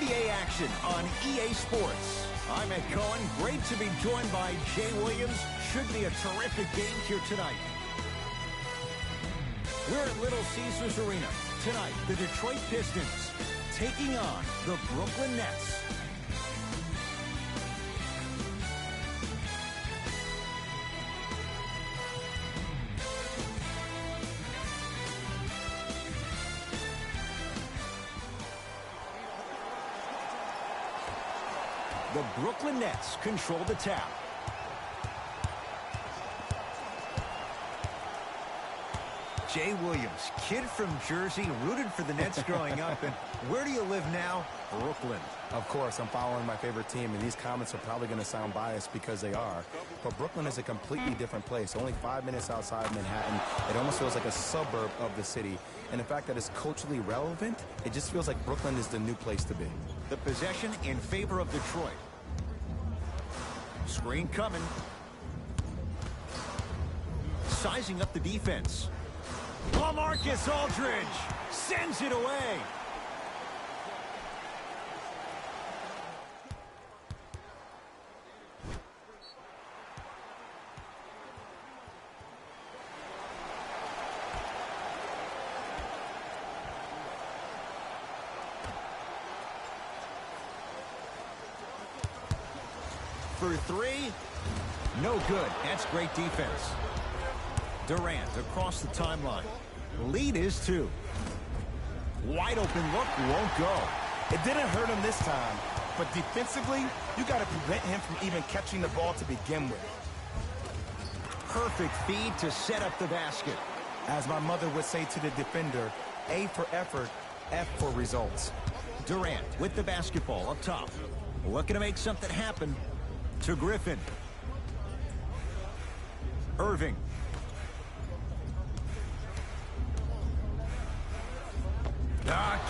NBA action on EA Sports. I'm Ed Cohen. Great to be joined by Jay Williams. Should be a terrific game here tonight. We're at Little Caesars Arena. Tonight, the Detroit Pistons taking on the Brooklyn Nets. The Brooklyn Nets control the tap. Jay Williams, kid from Jersey, rooted for the Nets growing up. And where do you live now? Brooklyn. Of course, I'm following my favorite team, and these comments are probably going to sound biased because they are. But Brooklyn is a completely different place. Only 5 minutes outside Manhattan. It almost feels like a suburb of the city. And the fact that it's culturally relevant, it just feels like Brooklyn is the new place to be. The possession in favor of Detroit. Screen coming. Sizing up the defense. LaMarcus Aldridge sends it away. For three, no good. That's great defense. Durant across the timeline. Lead is 2. Wide open look, won't go. It didn't hurt him this time, but defensively, you got to prevent him from even catching the ball to begin with. Perfect feed to set up the basket. As my mother would say to the defender, A for effort, F for results. Durant with the basketball up top. Looking to make something happen. To Griffin. Irving.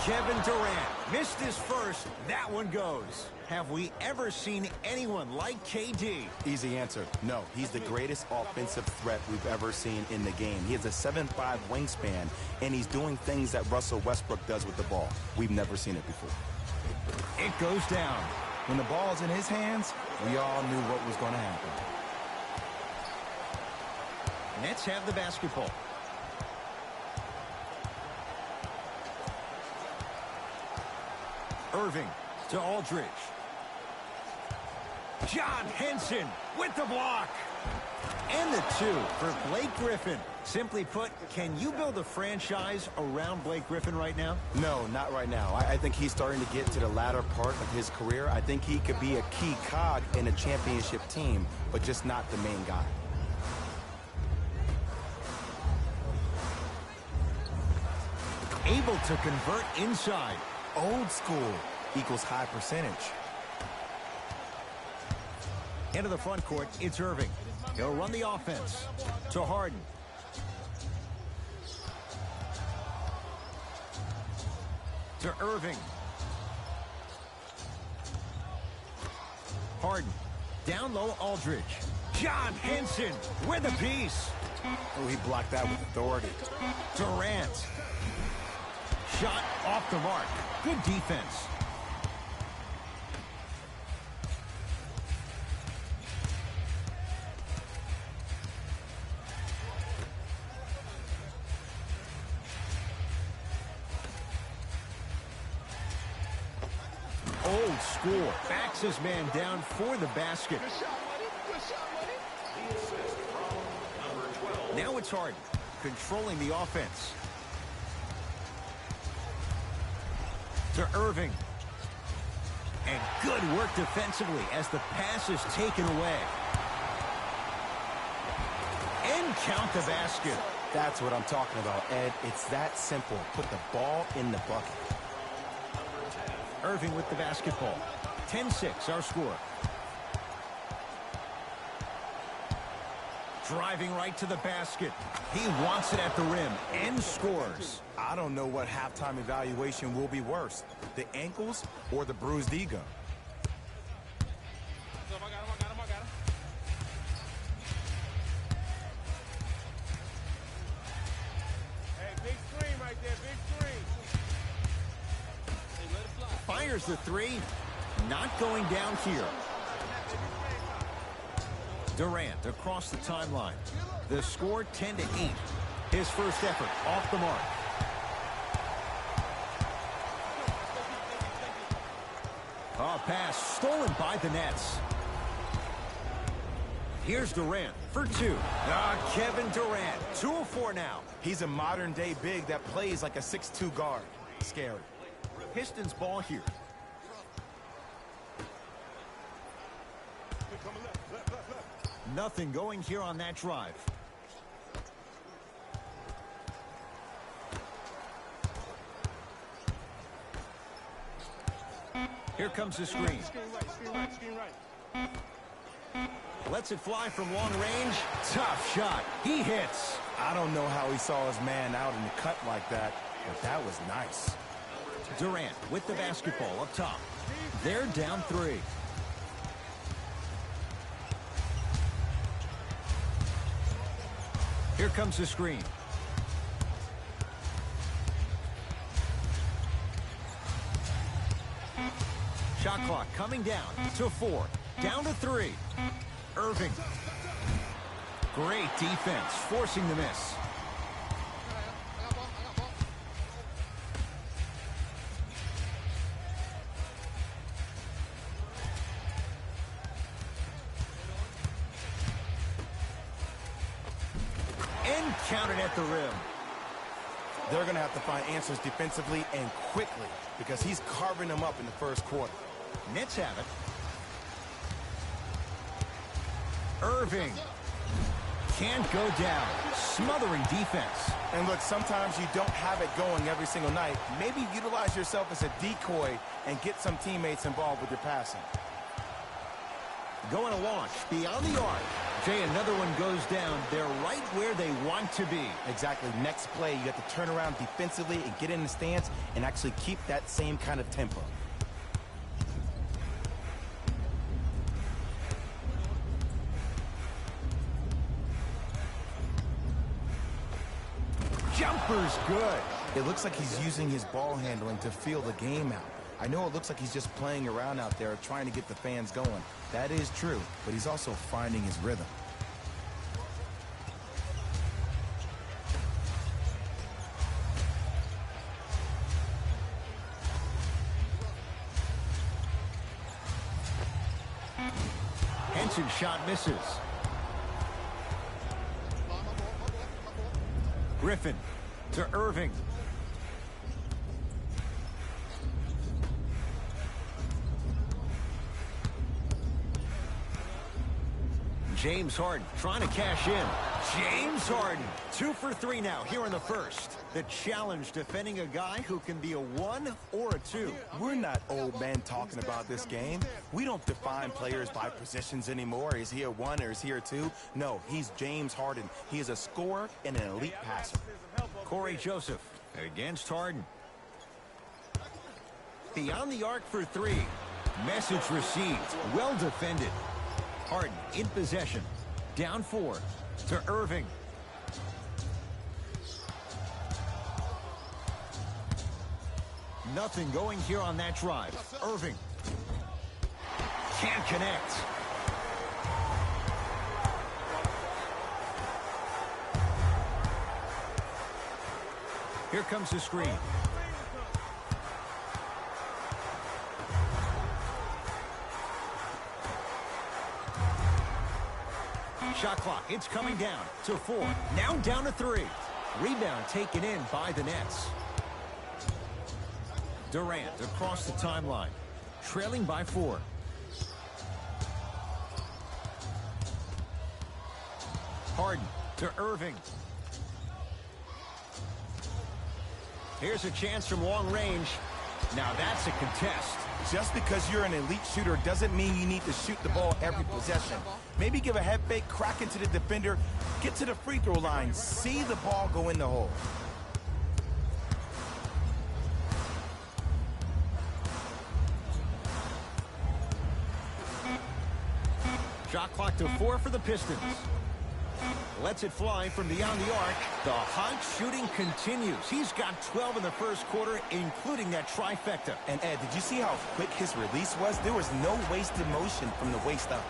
Kevin Durant missed his first. That one goes. Have we ever seen anyone like KD? Easy answer. No, he's the greatest offensive threat we've ever seen in the game. He has a 7'5" wingspan, and he's doing things that Russell Westbrook does with the ball. We've never seen it before. It goes down. When the ball's in his hands, we all knew what was going to happen. Nets have the basketball. Irving to Aldridge. John Henson with the block. And the 2 for Blake Griffin. Simply put, can you build a franchise around Blake Griffin right now? No, not right now. I think he's starting to get to the latter part of his career. I think he could be a key cog in a championship team, but just not the main guy. Able to convert inside. Old school equals high percentage. Into the front court, it's Irving. He'll run the offense. To Harden. To Irving. Harden. Down low, Aldridge. John Henson with a piece. Oh, he blocked that with authority. Durant. Shot off the mark. Good defense. Old school. Backs his man down for the basket. Now it's Harden controlling the offense. To Irving. And good work defensively as the pass is taken away. And count the basket. That's what I'm talking about, Ed. It's that simple. Put the ball in the bucket. Irving with the basketball. 10-6 our score. Driving right to the basket. He wants it at the rim and scores. I don't know what halftime evaluation will be worse, the ankles or the bruised ego. Fires the three. Not going down here. Durant across the timeline. The score 10-8. His first effort off the mark. A pass stolen by the Nets. Here's Durant for two. Kevin Durant, 2 of 4 now. He's a modern-day big that plays like a 6'2 guard. Scary. Pistons ball here. Nothing going here on that drive. Here comes the screen. Lets it fly from long range. Tough shot. He hits. I don't know how he saw his man out in the cut like that, but that was nice. Durant with the basketball up top. They're down 3. Here comes the screen. Shot clock coming down to 4. Down to 3. Irving. Great defense, forcing the miss. And counted at the rim. They're going to have to find answers defensively and quickly because he's carving them up in the first quarter. Nets have it. Irving. Can't go down. Smothering defense. And look, sometimes you don't have it going every single night. Maybe utilize yourself as a decoy and get some teammates involved with your passing. Going to launch beyond the arc. Jay, another one goes down. They're right where they want to be. Exactly. Next play, you have to turn around defensively and get in the stance and actually keep that same kind of tempo. Jumper's good. It looks like he's using his ball handling to feel the game out. I know it looks like he's just playing around out there trying to get the fans going. That is true, but he's also finding his rhythm. Henson's shot misses. Griffin to Irving. James Harden trying to cash in. James Harden, 2 for 3 now here in the first. The challenge defending a guy who can be a 1 or a 2. We're not old men talking about this game. We don't define players by positions anymore. Is he a 1 or is he a 2? No, he's James Harden. He is a scorer and an elite passer. Corey Joseph against Harden. Beyond the arc for 3. Message received. Well defended. Harden in possession. Down 4 to Irving. Nothing going here on that drive. Irving. Can't connect. Here comes the screen. Shot clock, it's coming down to 4. Now down to 3. Rebound taken in by the Nets. Durant across the timeline, trailing by 4. Harden to Irving. Here's a chance from long range. Now that's a contest. Just because you're an elite shooter doesn't mean you need to shoot the ball every possession. Maybe give a head fake, crack into the defender, get to the free throw line, see the ball go in the hole. Shot clock to 4 for the Pistons. Lets it fly from beyond the arc. The hot shooting continues. He's got 12 in the first quarter, including that trifecta. And Ed, did you see how quick his release was? There was no wasted motion from the waist up.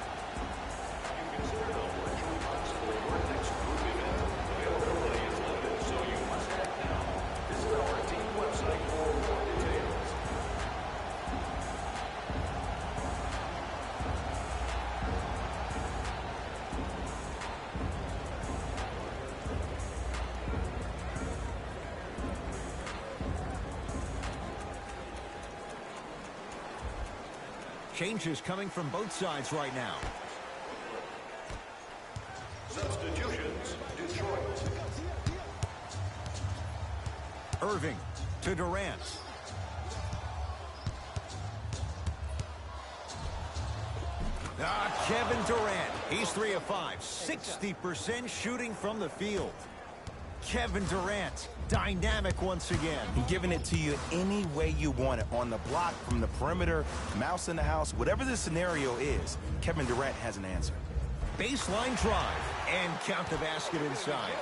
Changes coming from both sides right now. Substitutions, Detroit. Irving to Durant. Kevin Durant. He's 3 of 5. 60% shooting from the field. Kevin Durant, dynamic once again. Giving it to you any way you want it. On the block, from the perimeter, mouse in the house, whatever the scenario is, Kevin Durant has an answer. Baseline drive and count the basket inside.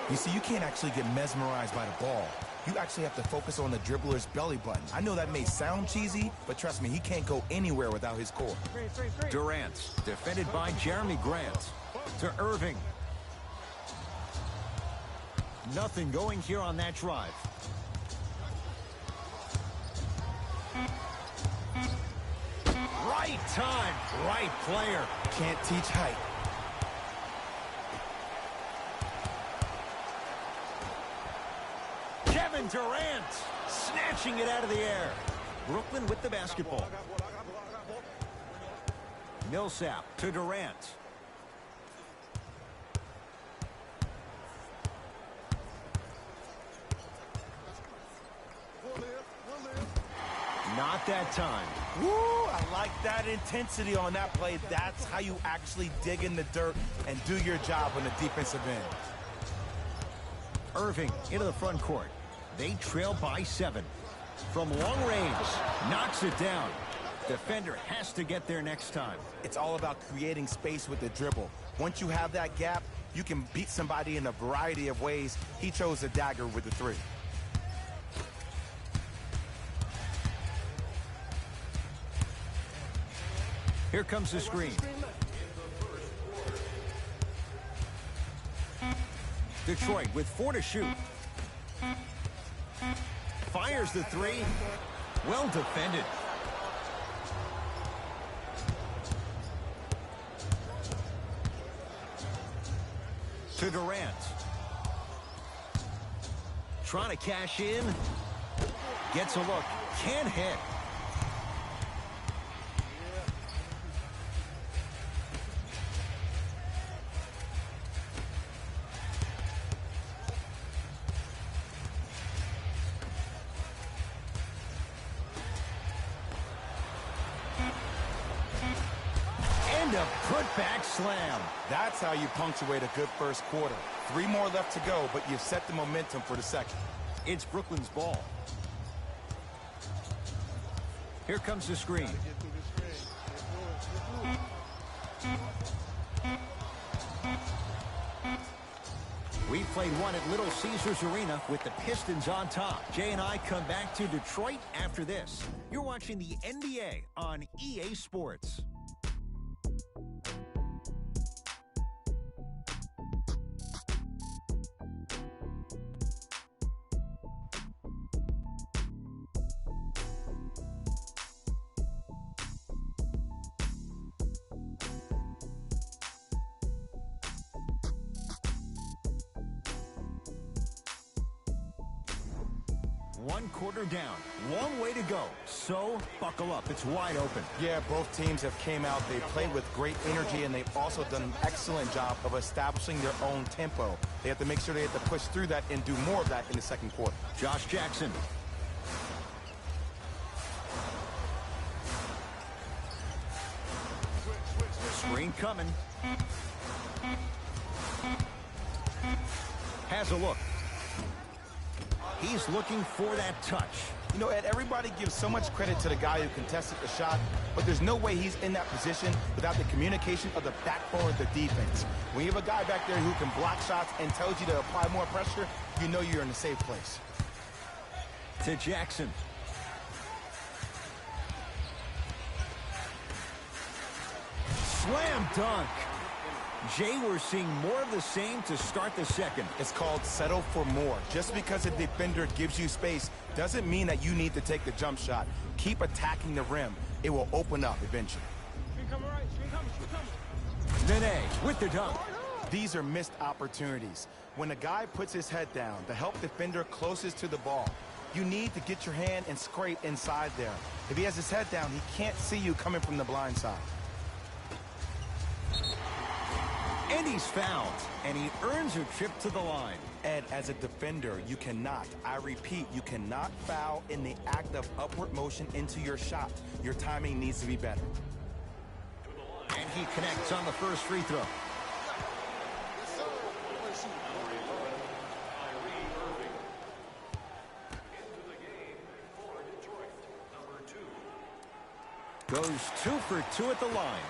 You see, you can't actually get mesmerized by the ball. You actually have to focus on the dribbler's belly button. I know that may sound cheesy, but trust me, he can't go anywhere without his core. Durant, defended by Jeremy Grant. To Irving. Nothing going here on that drive. Right time, right player. Can't teach height. Kevin Durant snatching it out of the air. Brooklyn with the basketball. Millsap to Durant. Not that time. Woo! I like that intensity on that play. That's how you actually dig in the dirt and do your job on the defensive end. Irving into the front court. They trail by 7. From long range, knocks it down. Defender has to get there next time. It's all about creating space with the dribble. Once you have that gap, you can beat somebody in a variety of ways. He chose a dagger with the 3. Here comes the screen. Detroit with 4 to shoot. Fires the 3. Well defended. To Durant. Trying to cash in. Gets a look. Can't hit. And a putback slam. That's how you punctuate a good first quarter. 3 more left to go, but you've set the momentum for the second. It's Brooklyn's ball. Here comes the screen. We played one at Little Caesars Arena with the Pistons on top. Jay and I come back to Detroit after this. You're watching the NBA on EA Sports. One quarter down, long way to go. So buckle up, it's wide open. Yeah, both teams have came out. They played with great energy, and they've also done an excellent job of establishing their own tempo. They have to make sure they have to push through that and do more of that in the second quarter. Josh Jackson. Screen coming. Has a look. He's looking for that touch. You know, Ed, everybody gives so much credit to the guy who contested the shot, but there's no way he's in that position without the communication of the backbone of the defense. When you have a guy back there who can block shots and tells you to apply more pressure, you know you're in a safe place. To Jackson. Slam dunk. Jay, we're seeing more of the same to start the second. It's called settle for more. Just because a defender gives you space doesn't mean that you need to take the jump shot. Keep attacking the rim. It will open up eventually. Nene with the dunk. These are missed opportunities. When a guy puts his head down, the help defender closest to the ball, you need to get your hand and scrape inside there. If he has his head down, he can't see you coming from the blind side. And he's fouled, and he earns a trip to the line. Ed, as a defender, you cannot, I repeat, you cannot foul in the act of upward motion into your shot. Your timing needs to be better. And he connects on the first free throw. Goes 2 for 2 at the line.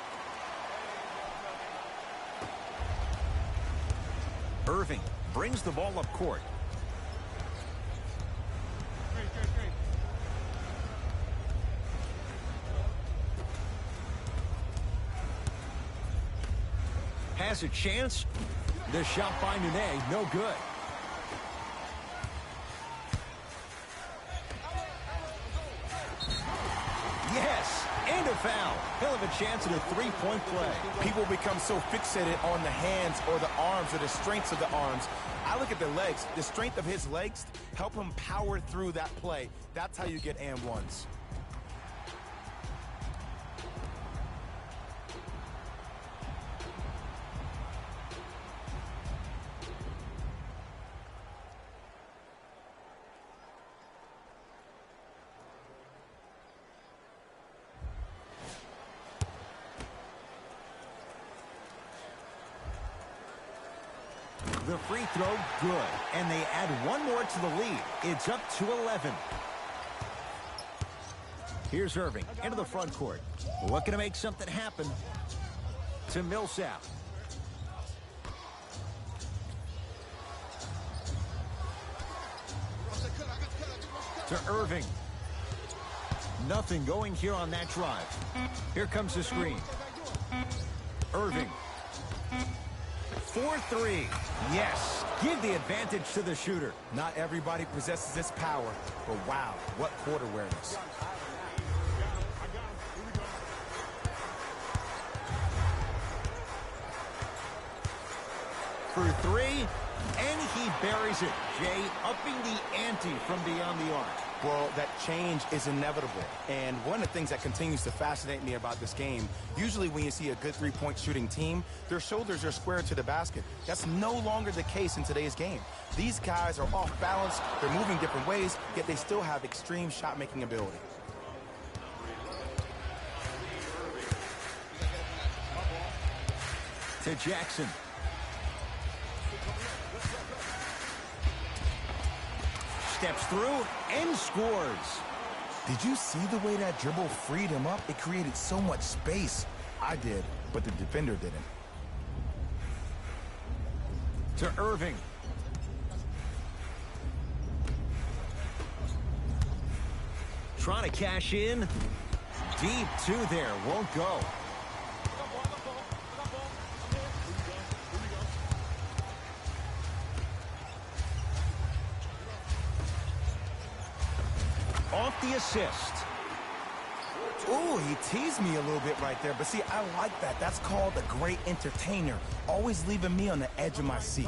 Irving brings the ball up court. Has a chance. The shot by Nene, no good. Yes, and a foul. He'll have a chance at a three-point play. People become so fixated on the hands or the arms or the strengths of the arms. I look at the legs. The strength of his legs help him power through that play. That's how you get and ones. The free throw, good. And they add one more to the lead. It's up to 11. Here's Irving into the front court. Looking to make something happen. To Millsap. To Irving. Nothing going here on that drive. Here comes the screen. Irving. 4-3. Yes. Give the advantage to the shooter. Not everybody possesses this power, but wow, what court awareness. For 3, and he buries it. Jay upping the ante from beyond the arc. Well, that change is inevitable. And one of the things that continues to fascinate me about this game, usually when you see a good three-point shooting team, their shoulders are square to the basket. That's no longer the case in today's game. These guys are off balance, they're moving different ways, yet they still have extreme shot-making ability. To Jackson. Steps through and scores. Did you see the way that dribble freed him up? It created so much space. I did, but the defender didn't. To Irving. Trying to cash in. Deep 2 there. Won't go. Off the assist. Ooh, he teased me a little bit right there, but see, I like that. That's called a great entertainer. Always leaving me on the edge of my seat.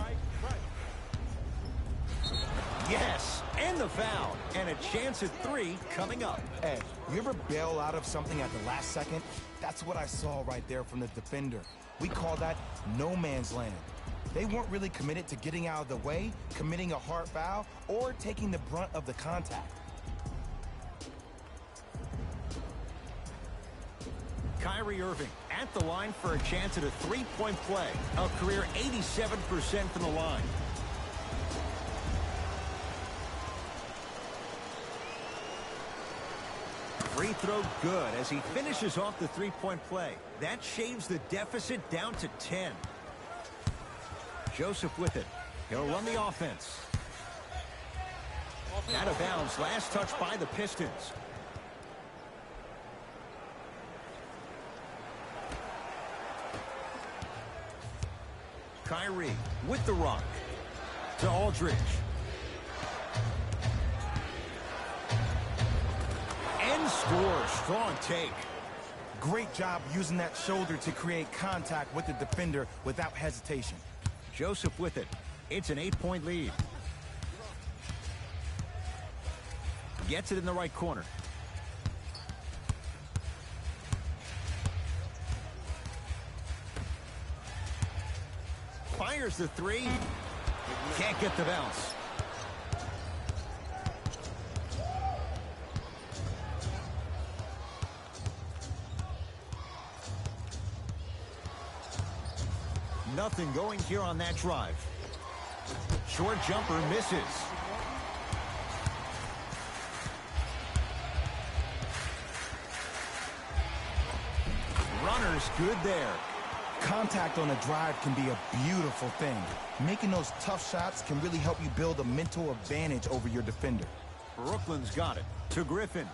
Yes, and the foul. And a chance at 3 coming up. Ed, you ever bail out of something at the last second? That's what I saw right there from the defender. We call that no man's land. They weren't really committed to getting out of the way, committing a hard foul, or taking the brunt of the contact. Kyrie Irving at the line for a chance at a three-point play. A career 87% from the line. free throw good as he finishes off the three-point play. That shaves the deficit down to 10. Joseph with it. He'll run the offense. Out of bounds. Last touch by the Pistons. Kyrie with the rock. To Aldridge. And scores. Strong take. Great job using that shoulder to create contact with the defender without hesitation. Joseph with it. It's an 8-point lead. Gets it in the right corner. Fires the three. Can't get the bounce. Nothing going here on that drive. Short jumper misses. Runner's good there. Contact on a drive can be a beautiful thing. Making those tough shots can really help you build a mental advantage over your defender. Brooklyn's got it. To Griffin.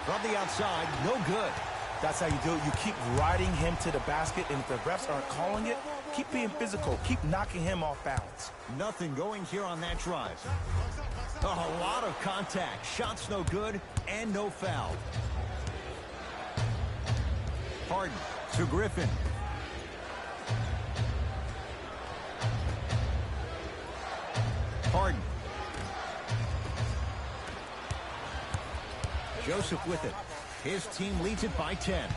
From the outside, no good. That's how you do it. You keep riding him to the basket, and if the refs aren't calling it, keep being physical. Keep knocking him off balance. Nothing going here on that drive. A lot of contact. Shots no good, and no foul. Harden to Griffin. Harden. Joseph with it. His team leads it by 10.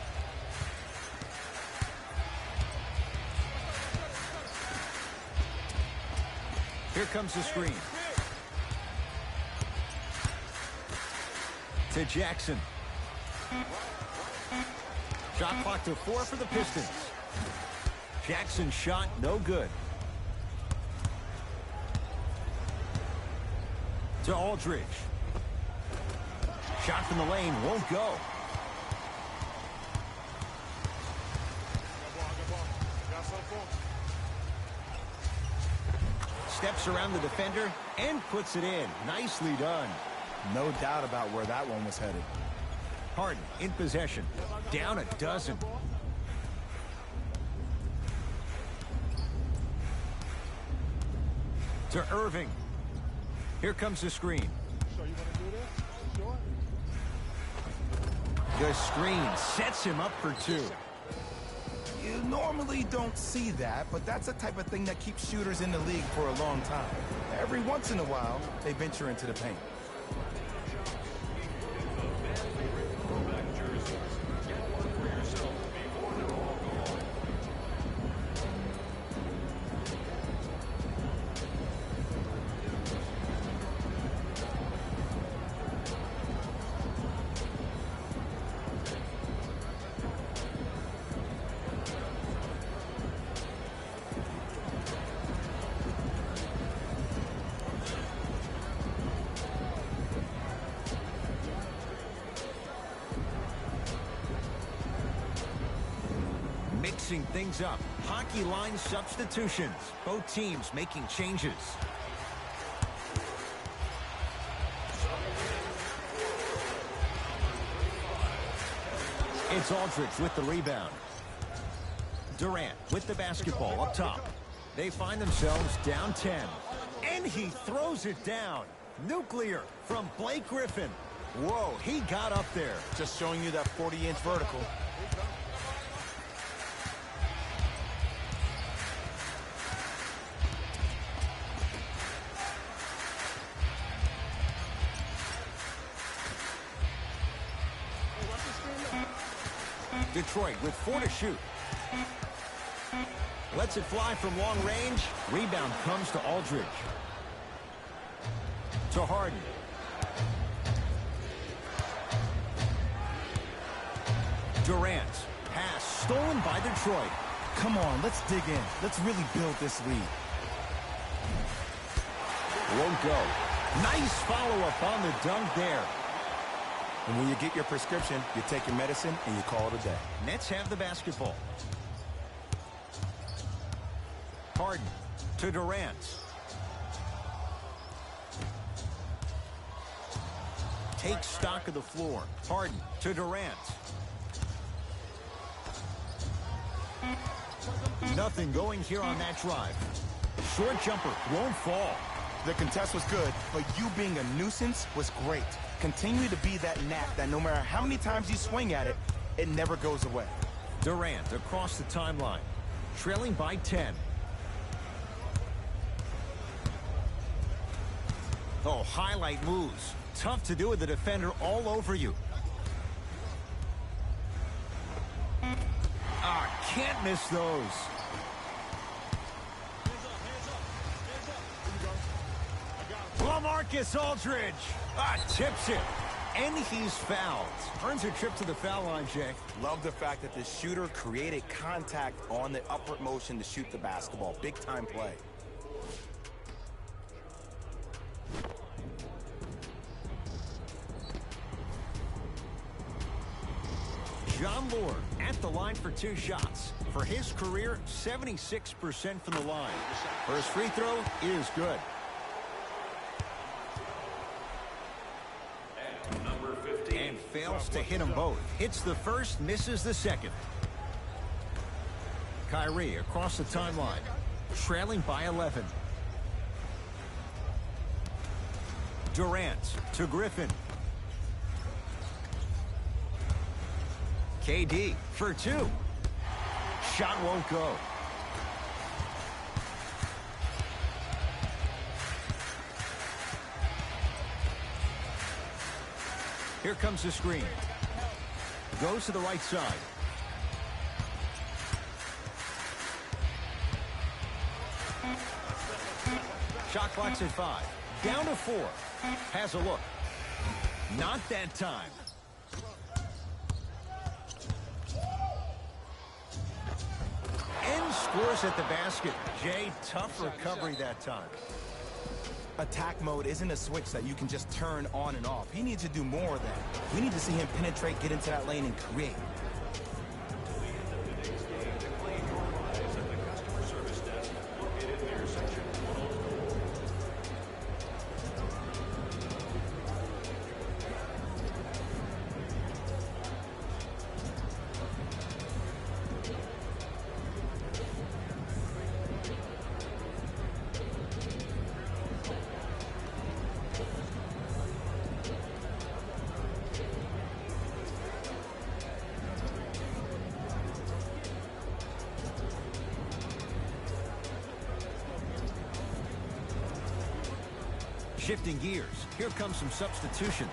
Here comes the screen. To Jackson. Shot clock to 4 for the Pistons. Jackson's shot no good. To Aldridge. Shot from the lane won't go. Steps around the defender and puts it in. Nicely done. No doubt about where that one was headed. Harden in possession. Down a dozen. To Irving. Here comes the screen. The screen sets him up for 2. You normally don't see that, but that's the type of thing that keeps shooters in the league for a long time. Every once in a while, they venture into the paint. Mixing things up. Hockey line substitutions. Both teams making changes. It's Aldridge with the rebound. Durant with the basketball up top. They find themselves down 10. And he throws it down. Nuclear from Blake Griffin. Whoa, he got up there. Just showing you that 40-inch vertical. Detroit with 4 to shoot. Lets it fly from long range. Rebound comes to Aldridge. To Harden. Durant. Pass stolen by Detroit. Come on, let's dig in. Let's really build this lead. Won't go. Nice follow-up on the dunk there. And when you get your prescription, you take your medicine and you call it a day. Nets have the basketball. Harden to Durant. Take stock of the floor. Harden to Durant. Nothing going here on that drive. Short jumper won't fall. The contest was good, but you being a nuisance was great. Continue to be that gnat that no matter how many times you swing at it, it never goes away. Durant across the timeline, trailing by 10. Oh, highlight moves. Tough to do with the defender all over you. Can't miss those. LaMarcus Aldridge tips it, and he's fouled. Earns a trip to the foul line, Jay. Love the fact that the shooter created contact on the upward motion to shoot the basketball. Big time play. John Lord at the line for 2 shots. For his career, 76% from the line. First free throw is good. And number 15. And fails to hit them both. Hits the first, misses the second. Kyrie across the timeline, trailing by 11. Durant to Griffin. KD for 2. Shot won't go. Here comes the screen. Goes to the right side. Shot clock's at 5. Down to 4. Has a look. Not that time. And scores at the basket. Jay, tough recovery that time. Attack mode isn't a switch that you can just turn on and off. He needs to do more of that. We need to see him penetrate, get into that lane, and create. Shifting gears, here comes some substitutions.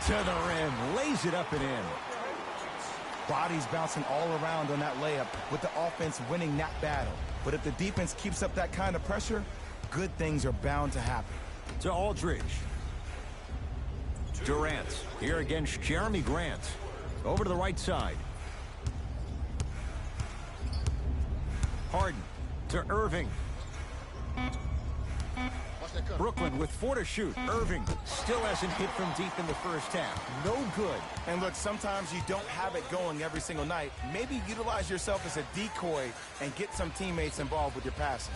To the rim, lays it up and in. Bodies bouncing all around on that layup with the offense winning that battle. But if the defense keeps up that kind of pressure, good things are bound to happen. To Aldridge. Durant here against Jeremy Grant. Over to the right side. Harden to Irving. Brooklyn with 4 to shoot. Irving still hasn't hit from deep in the first half. No good. And look, sometimes you don't have it going every single night. Maybe utilize yourself as a decoy and get some teammates involved with your passing.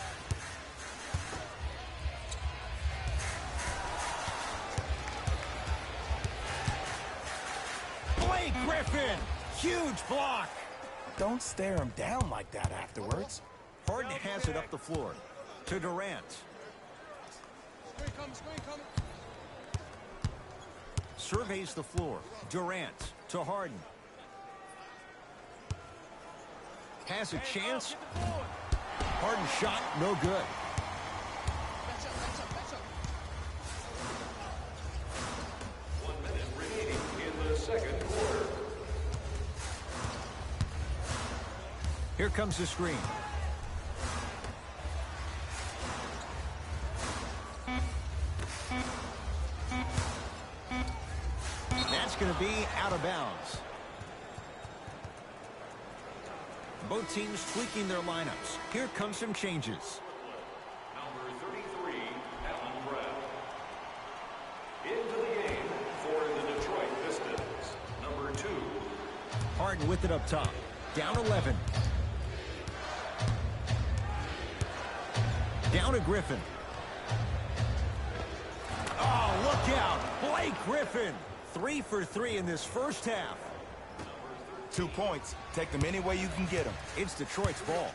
Griffin, huge block. Don't stare him down like that afterwards. Harden has it up the floor to Durant. Surveys the floor. Durant to Harden. Has a chance. Harden shot, no good. Here comes the screen. That's going to be out of bounds. Both teams tweaking their lineups. Here comes some changes. Number 33, Allen Brown. Into the game for the Detroit Pistons. Number 2. Harden with it up top. Down 11. Down to Griffin. Oh, look out. Blake Griffin. 3 for 3 in this first half. 2 points. Take them any way you can get them. It's Detroit's ball.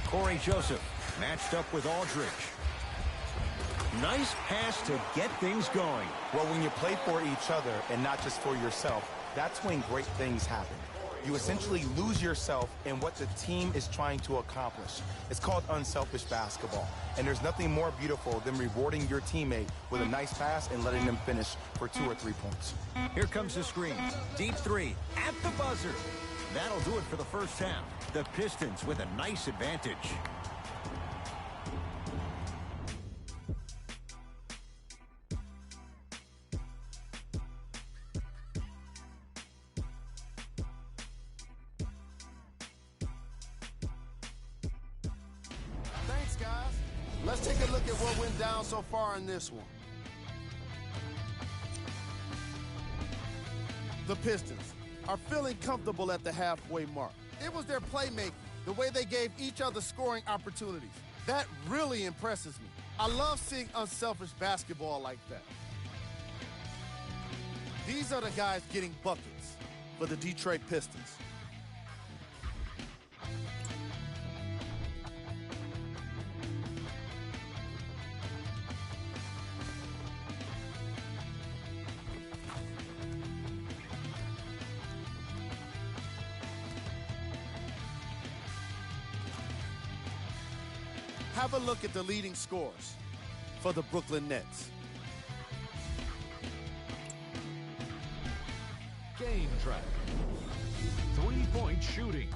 Corey Joseph matched up with Aldridge. Nice pass to get things going. Well, when you play for each other and not just for yourself, that's when great things happen. You essentially lose yourself in what the team is trying to accomplish. It's called unselfish basketball. And there's nothing more beautiful than rewarding your teammate with a nice pass and letting them finish for 2 or 3 points. Here comes the screen. Deep 3 at the buzzer. That'll do it for the first half. The Pistons with a nice advantage. Thanks, guys. Let's take a look at what went down so far in this one. The Pistons are feeling comfortable at the halfway mark. It was their playmaking, the way they gave each other scoring opportunities. That really impresses me. I love seeing unselfish basketball like that. These are the guys getting buckets for the Detroit Pistons. Have a look at the leading scorers for the Brooklyn Nets. Game track. 3-point shooting.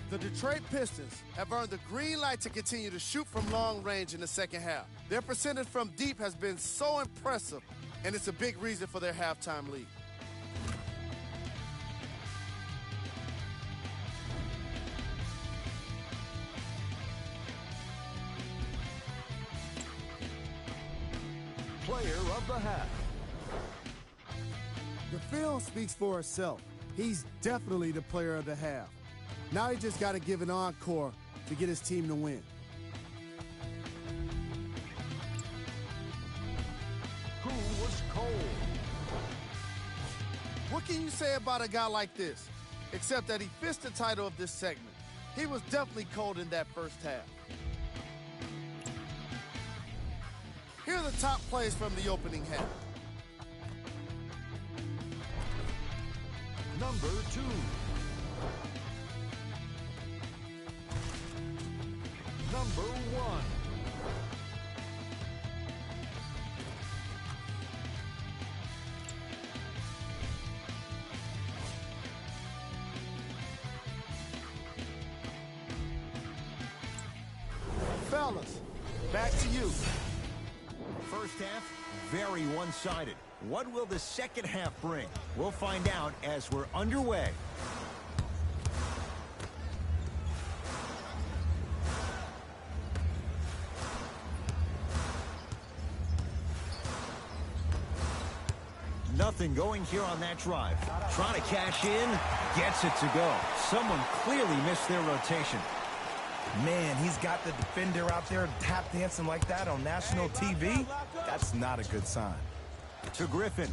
The Detroit Pistons have earned the green light to continue to shoot from long range in the second half. Their percentage from deep has been so impressive, and it's a big reason for their halftime lead. Player of the half. The film speaks for itself. He's definitely the player of the half. Now he just got to give an encore to get his team to win. Who was cold? What can you say about a guy like this? Except that he fits the title of this segment. He was definitely cold in that first half. Here are the top plays from the opening half. Number 2. Number 1. Fellas, back to you. First half, very one-sided. What will the second half bring? We'll find out as we're underway. Nothing going here on that drive. Trying to cash in, gets it to go. Someone clearly missed their rotation. Man, he's got the defender out there tap dancing like that on national TV. That's not a good sign. To Griffin.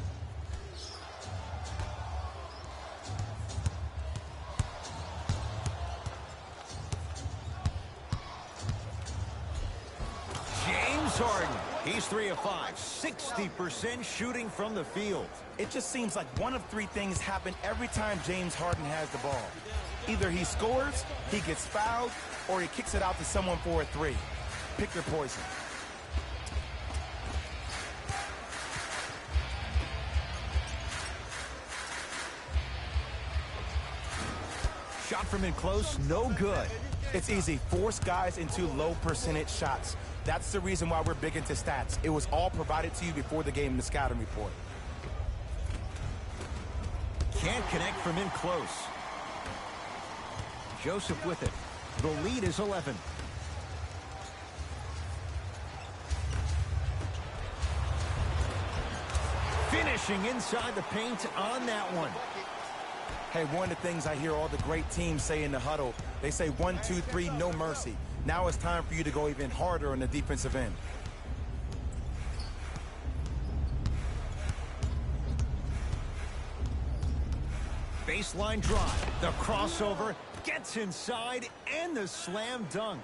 James Harden. He's 3 of 5. 60% shooting from the field. It just seems like one of 3 things happen every time James Harden has the ball. Either he scores, he gets fouled, or he kicks it out to someone for a 3. Pick your poison. Shot from in close, no good. It's easy. Force guys into low percentage shots. That's the reason why we're big into stats. It was all provided to you before the game in the scouting report. Can't connect from in close. Joseph with it. The lead is 11. Finishing inside the paint on that one. Hey, one of the things I hear all the great teams say in the huddle, they say 1, 2, 3, no mercy. Now it's time for you to go even harder on the defensive end. Baseline drive. The crossover gets inside and the slam dunk.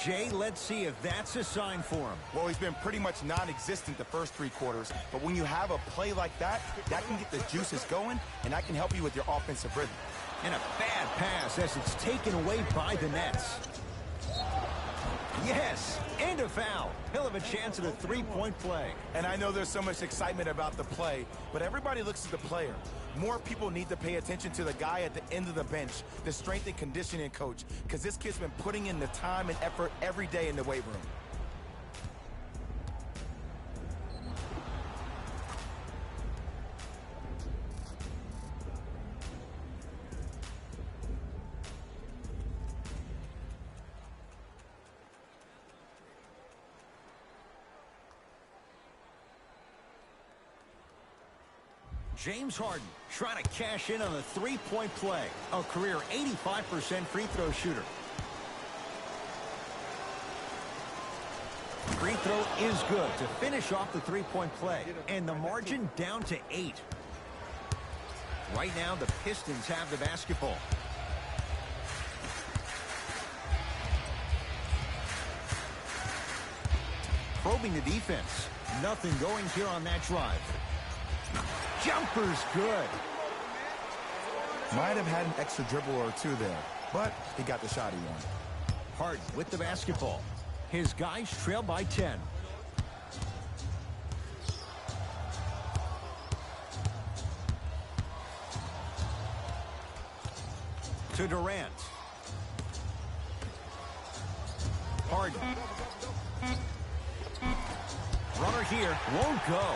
Jay, let's see if that's a sign for him. Well, he's been pretty much non-existent the first 3 quarters, but when you have a play like that, that can get the juices going, and that can help you with your offensive rhythm. And a bad pass as it's taken away by the Nets. Yes, and a foul. He'll have a chance at a 3-point play. And I know there's so much excitement about the play, but everybody looks at the player. More people need to pay attention to the guy at the end of the bench, the strength and conditioning coach, because this kid's been putting in the time and effort every day in the weight room. James Harden trying to cash in on a 3-point play. A career 85% free throw shooter. Free throw is good to finish off the 3-point play. And the margin down to 8. Right now, the Pistons have the basketball. Probing the defense. Nothing going here on that drive. Jumper's good. Might have had an extra dribble or 2 there, but he got the shot he wanted. Harden with the basketball. His guys trail by 10. To Durant. Harden. Runner here won't go.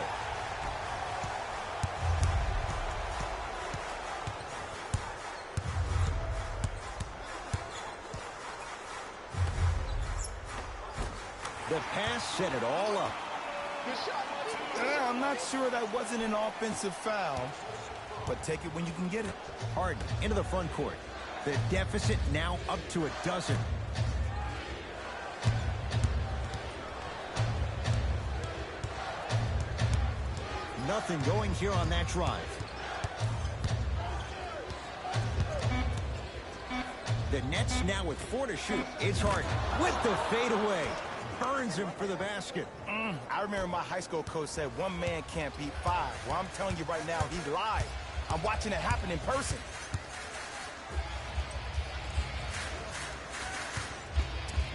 The pass set it all up. I'm not sure that wasn't an offensive foul, but take it when you can get it. Harden into the front court. The deficit now up to a dozen. Nothing going here on that drive. The Nets now with 4 to shoot. It's Harden with the fadeaway. Burns him for the basket. I remember my high school coach said 1 man can't beat 5. Well, I'm telling you right now, he lied. I'm watching it happen in person.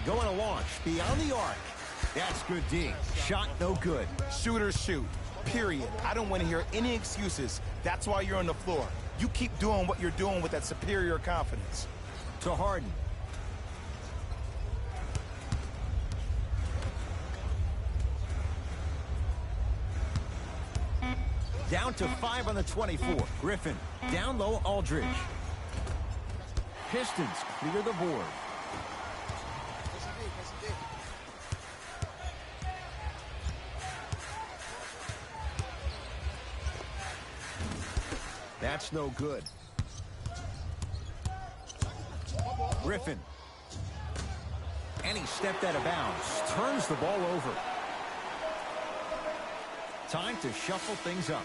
Going to launch beyond the arc. That's good D. Shot no good. Shooters shoot, period. I don't want to hear any excuses. That's why you're on the floor. You keep doing what you're doing with that superior confidence. To Harden. Down to 5 on the 24. Griffin. Down low, Aldridge. Pistons clear the board. That's no good. Griffin. And he stepped out of bounds. Turns the ball over. Time to shuffle things up.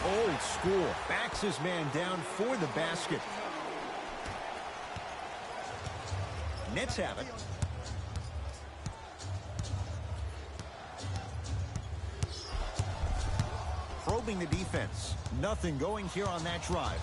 Old school. Backs his man down for the basket. Nets have it. probing the defense. Nothing going here on that drive.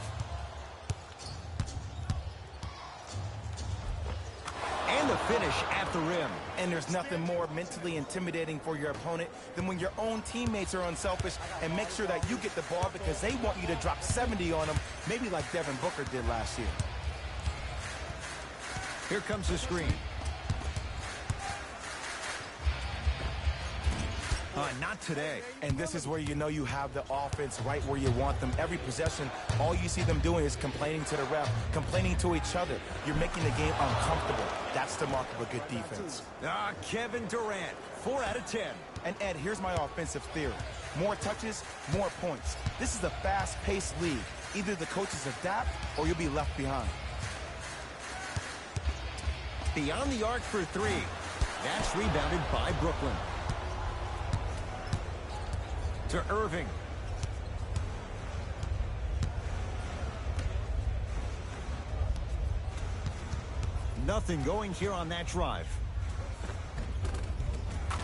And the finish at the rim. And there's nothing more mentally intimidating for your opponent than when your own teammates are unselfish and make sure that you get the ball because they want you to drop 70 on them, maybe like Devin Booker did last year. Here comes the screen. Not today. And this is where you know you have the offense right where you want them. Every possession, all you see them doing is complaining to the ref, complaining to each other. You're making the game uncomfortable. That's the mark of a good defense. Kevin Durant, 4 out of 10. And Ed, here's my offensive theory. More touches, more points. This is a fast-paced league. Either the coaches adapt or you'll be left behind. Beyond the arc for 3. That's rebounded by Brooklyn. To Irving. Nothing going here on that drive.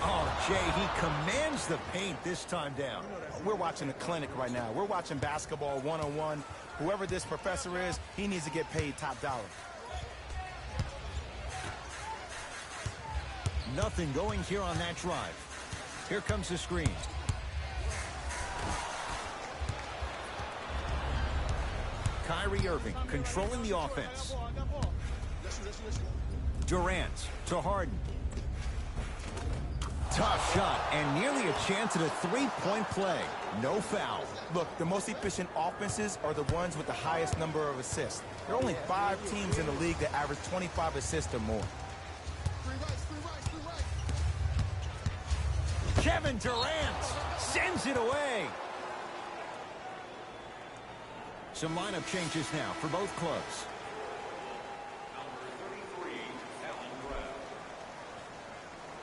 Oh, Jay, he commands the paint this time down. We're watching a clinic right now. We're watching basketball one-on-one. Whoever this professor is, he needs to get paid top dollar. Nothing going here on that drive. Here comes the screen. Kyrie Irving controlling the offense. Durant to Harden. Tough shot and nearly a chance at a three-point play. No foul. Look, the most efficient offenses are the ones with the highest number of assists. There are only 5 teams in the league that average 25 assists or more. Kevin Durant sends it away. Some lineup changes now for both clubs. Number 33, Allen Brown.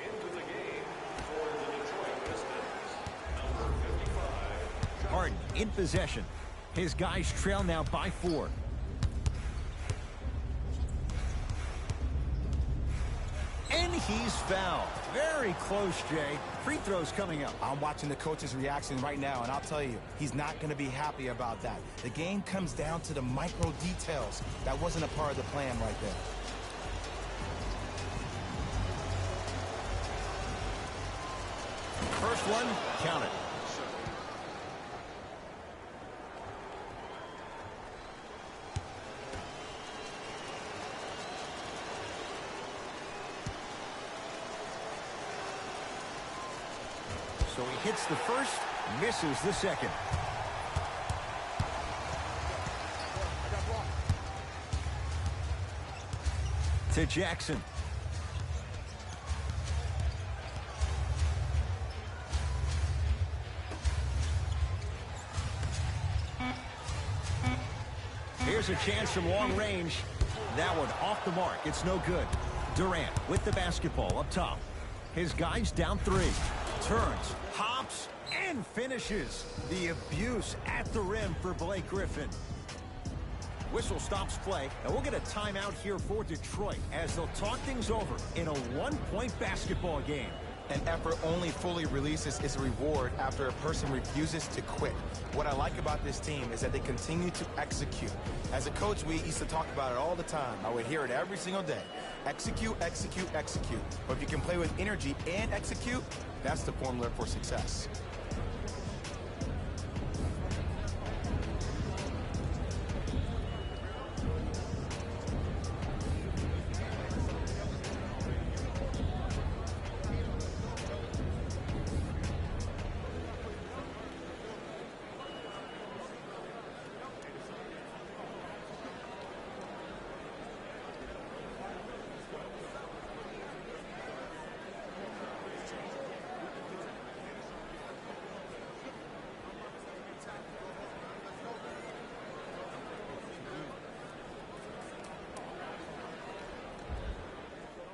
Into the game for the Detroit Pistons. Number 55. Harden in possession. His guys trail now by 4. And he's fouled. Very close, Jay. Free throws coming up. I'm watching the coach's reaction right now, and I'll tell you, he's not going to be happy about that. The game comes down to the micro details. That wasn't a part of the plan right there. First one, count it. So he hits the first, misses the second. To Jackson. Here's a chance from long range. That one off the mark. It's no good. Durant with the basketball up top. His guys down 3. Turns, hops, and finishes. The abuse at the rim for Blake Griffin. Whistle stops play, and we'll get a timeout here for Detroit as they'll talk things over in a one-point basketball game. An effort only fully releases its reward after a person refuses to quit. What I like about this team is that they continue to execute. As a coach, we used to talk about it all the time. I would hear it every single day. Execute, execute, execute. But if you can play with energy and execute, that's the formula for success.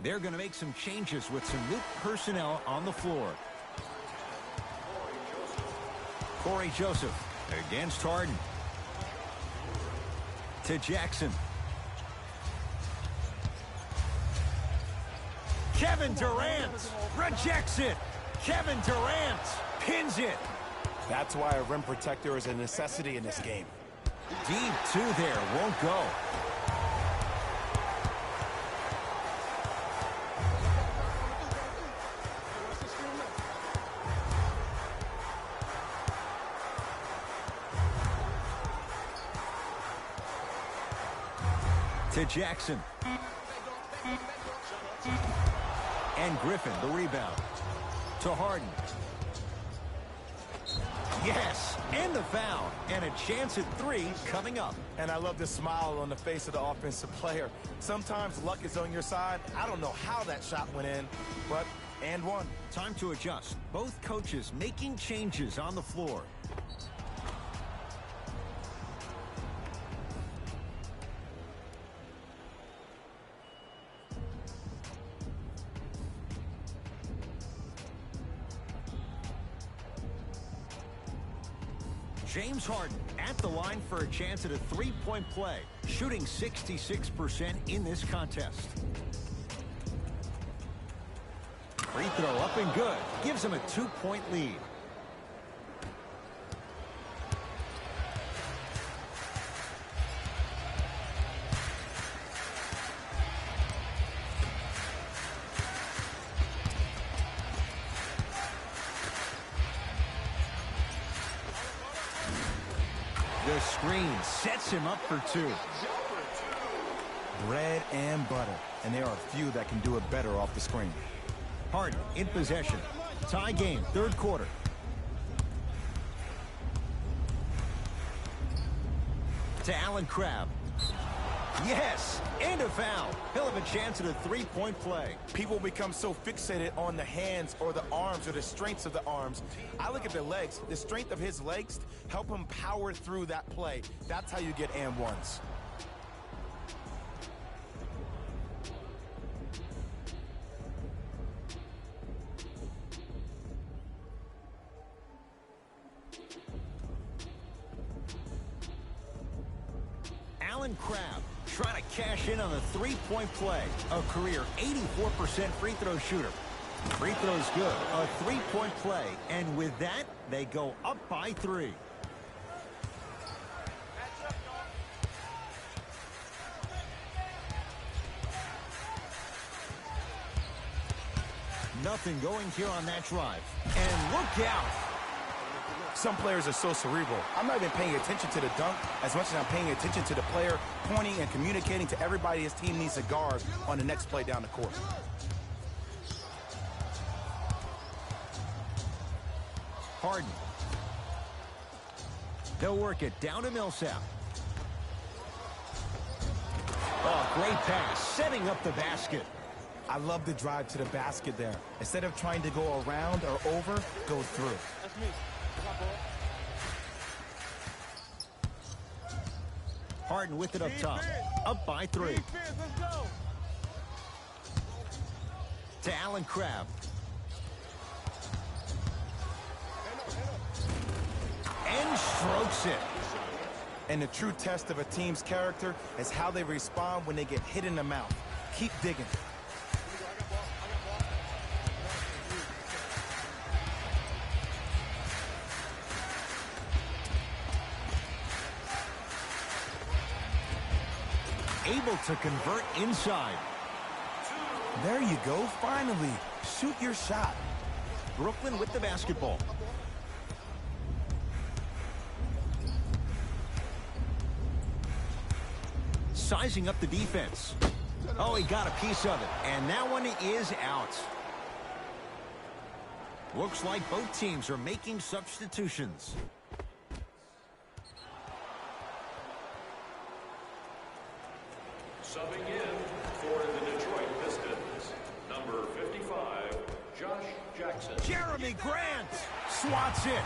They're going to make some changes with some new personnel on the floor. Corey Joseph against Harden. To Jackson. Kevin Durant rejects it. Kevin Durant pins it. That's why a rim protector is a necessity in this game. Deep two there, won't go. To Jackson. And Griffin, the rebound. To Harden. Yes, and the foul. And a chance at three coming up. And I love the smile on the face of the offensive player. Sometimes luck is on your side. I don't know how that shot went in, but and one. Time to adjust. Both coaches making changes on the floor. James Harden at the line for a chance at a three-point play, shooting 66% in this contest. Free throw up and good. Gives him a 2-point lead. The screen sets him up for two. Bread and butter. And there are few that can do it better off the screen. Harden in possession. Tie game, third quarter. To Allen Crabbe. Yes, and a foul. He'll have a chance at a three-point play. People become so fixated on the hands or the arms or the strengths of the arms. I look at the legs. The strength of his legs help him power through that play. That's how you get and ones. Allen Crabbe trying to cash in on the three-point play. A career 84% free throw shooter. Free throw's good. A three-point play. And with that, they go up by 3. Nothing going here on that drive. And look out. Some players are so cerebral. I'm not even paying attention to the dunk as much as I'm paying attention to the player pointing and communicating to everybody his team needs to guard on the next play down the court. Harden. They'll work it down to Millsap. Oh, great pass, setting up the basket. I love the drive to the basket there. Instead of trying to go around or over, go through. That's me. Harden with it up top. Up by 3. Let's go. To Allen Crabbe. And strokes it. And the true test of a team's character is how they respond when they get hit in the mouth. Keep digging. Able to convert inside. There you go, finally. Shoot your shot. Brooklyn with the basketball. Sizing up the defense. Oh, he got a piece of it. And that one is out. Looks like both teams are making substitutions. Subbing in for the Detroit Pistons, number 55, Josh Jackson. Jeremy Grant swats it.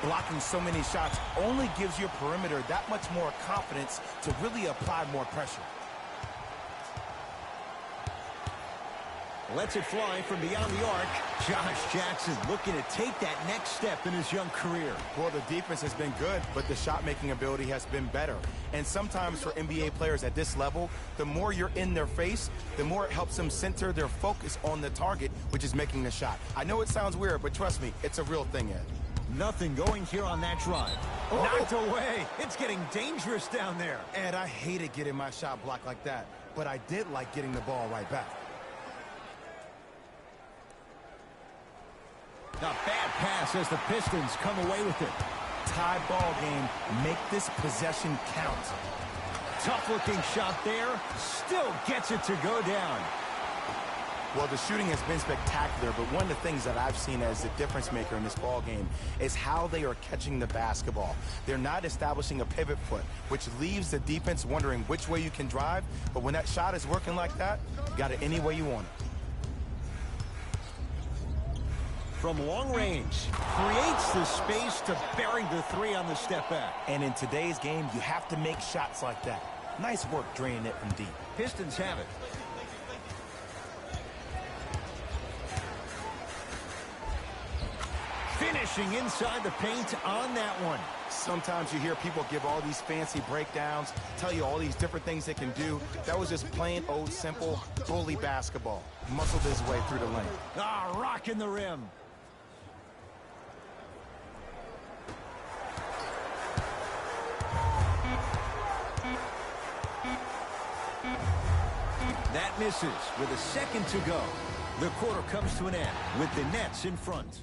Blocking so many shots only gives your perimeter that much more confidence to really apply more pressure. Lets it fly from beyond the arc. Josh Jackson looking to take that next step in his young career. Well, the defense has been good, but the shot-making ability has been better. And sometimes for NBA players at this level, the more you're in their face, the more it helps them center their focus on the target, which is making the shot. I know it sounds weird, but trust me, it's a real thing, Ed. Nothing going here on that drive. Knocked away. It's getting dangerous down there. Ed, I hated getting my shot blocked like that, but I did like getting the ball right back. A bad pass as the Pistons come away with it. Tie ball game. Make this possession count. Tough-looking shot there. Still gets it to go down. Well, the shooting has been spectacular, but one of the things that I've seen as the difference maker in this ball game is how they are catching the basketball. They're not establishing a pivot foot, which leaves the defense wondering which way you can drive, but when that shot is working like that, you got it any way you want it. From long range, creates the space to bury the three on the step back. And in today's game, you have to make shots like that. Nice work draining it from deep. Pistons have it. Finishing inside the paint on that one. Sometimes you hear people give all these fancy breakdowns, tell you all these different things they can do. That was just plain old simple bully basketball. Muscled his way through the lane. Ah, rocking the rim. That misses with a second to go. The quarter comes to an end with the Nets in front.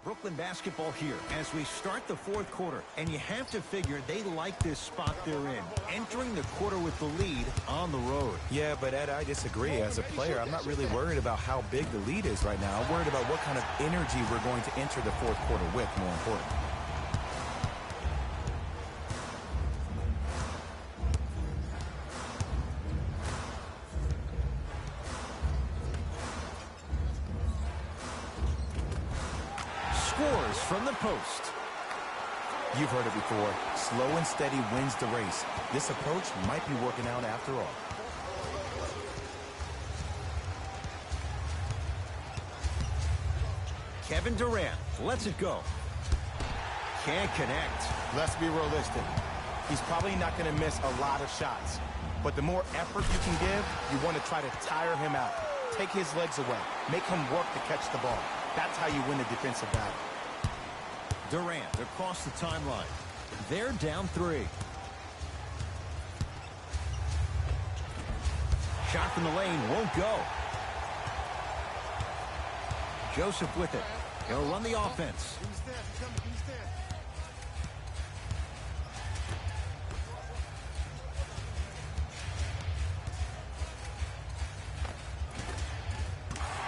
Brooklyn basketball here as we start the fourth quarter, and you have to figure they like this spot they're in, entering the quarter with the lead on the road. Yeah, but Ed, I disagree. As a player, I'm not really worried about how big the lead is right now. I'm worried about what kind of energy we're going to enter the fourth quarter with, more important. Scores from the post. You've heard it before. Slow and steady wins the race. This approach might be working out after all. Kevin Durant lets it go. Can't connect. Let's be realistic. He's probably not going to miss a lot of shots. But the more effort you can give, you want to try to tire him out. Take his legs away. Make him work to catch the ball. That's how you win a defensive battle. Durant across the timeline. They're down three. Shot from the lane won't go. Joseph with it. He'll run the offense.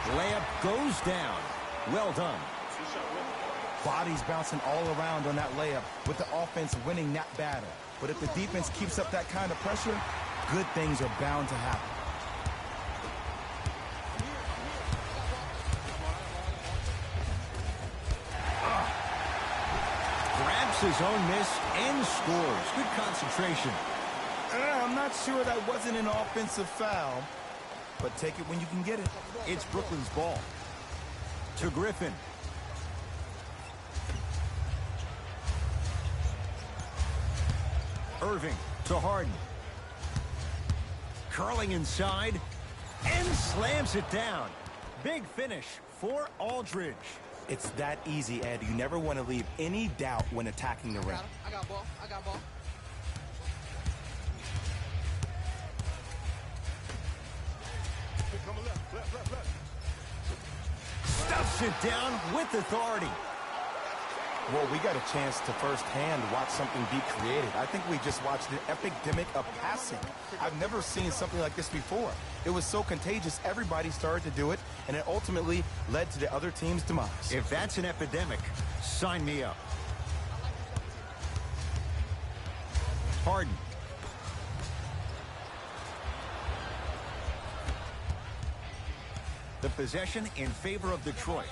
Layup goes down. Well done. Bodies bouncing all around on that layup with the offense winning that battle. But if the defense keeps up that kind of pressure, good things are bound to happen. Grabs his own miss and scores. Good concentration. I'm not sure that wasn't an offensive foul, but take it when you can get it. It's Brooklyn's ball. To Griffin. Irving to Harden. Curling inside and slams it down. Big finish for Aldridge. It's that easy, Ed. You never want to leave any doubt when attacking the rim. I got ball. I got ball. Stuffs it down with authority. Well, we got a chance to firsthand watch something be created. I think we just watched an epidemic of passing. I've never seen something like this before. It was so contagious, everybody started to do it, and it ultimately led to the other team's demise. If that's an epidemic, sign me up. Harden. The possession in favor of Detroit.